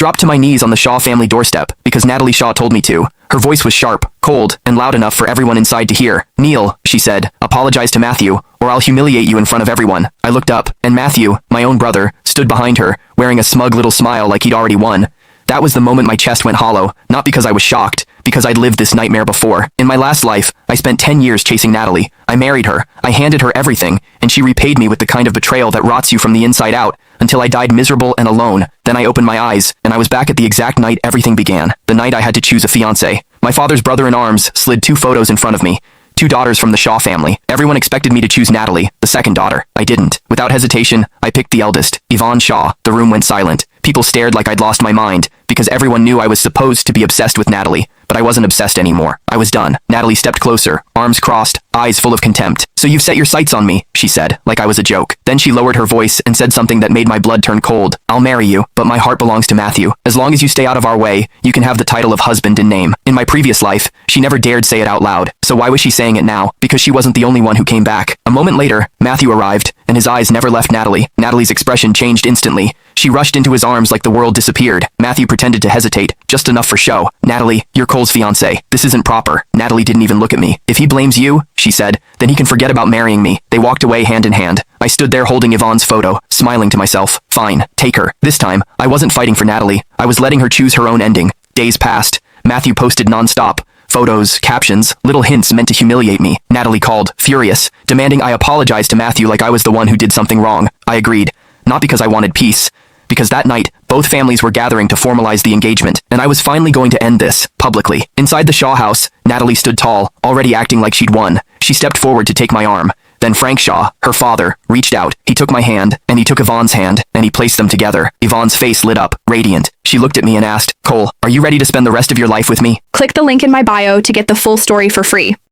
dropped to my knees on the Shaw family doorstep because Natalie Shaw told me to. Her voice was sharp, cold, and loud enough for everyone inside to hear. "Neil," she said, "apologize to Matthew, or I'll humiliate you in front of everyone." I looked up, and Matthew, my own brother, stood behind her, wearing a smug little smile like he'd already won. That was the moment my chest went hollow, not because I was shocked, because I'd lived this nightmare before. In my last life, I spent 10 years chasing Natalie. I married her, I handed her everything, and she repaid me with the kind of betrayal that rots you from the inside out, until I died miserable and alone. Then I opened my eyes, and I was back at the exact night everything began, the night I had to choose a fiancé. My father's brother-in-arms slid 2 photos in front of me. 2 daughters from the Shaw family. Everyone expected me to choose Natalie, the second daughter. I didn't. Without hesitation, I picked the eldest, Yvonne Shaw. The room went silent. People stared like I'd lost my mind, because everyone knew I was supposed to be obsessed with Natalie. But I wasn't obsessed anymore. I was done. Natalie stepped closer, arms crossed, eyes full of contempt. "So you've set your sights on me," she said, like I was a joke. Then she lowered her voice and said something that made my blood turn cold. "I'll marry you, but my heart belongs to Matthew. As long as you stay out of our way, you can have the title of husband in name." In my previous life, she never dared say it out loud. So why was she saying it now? Because she wasn't the only one who came back. A moment later, Matthew arrived, and his eyes never left Natalie. Natalie's expression changed instantly. She rushed into his arms like the world disappeared. Matthew pretended to hesitate, just enough for show. "Natalie, you're Cole's fiancé. This isn't proper." Natalie didn't even look at me. "If he blames you," she said, "then he can forget about marrying me." They walked away hand in hand. I stood there holding Yvonne's photo, smiling to myself. Fine, take her. This time, I wasn't fighting for Natalie. I was letting her choose her own ending. Days passed. Matthew posted nonstop. Photos, captions, little hints meant to humiliate me. Natalie called, furious, demanding I apologize to Matthew like I was the one who did something wrong. I agreed. Not because I wanted peace. Because that night, both families were gathering to formalize the engagement, and I was finally going to end this, publicly. Inside the Shaw house, Natalie stood tall, already acting like she'd won. She stepped forward to take my arm. Then Frank Shaw, her father, reached out. He took my hand, and he took Yvonne's hand, and he placed them together. Yvonne's face lit up, radiant. She looked at me and asked, "Cole, are you ready to spend the rest of your life with me?" Click the link in my bio to get the full story for free.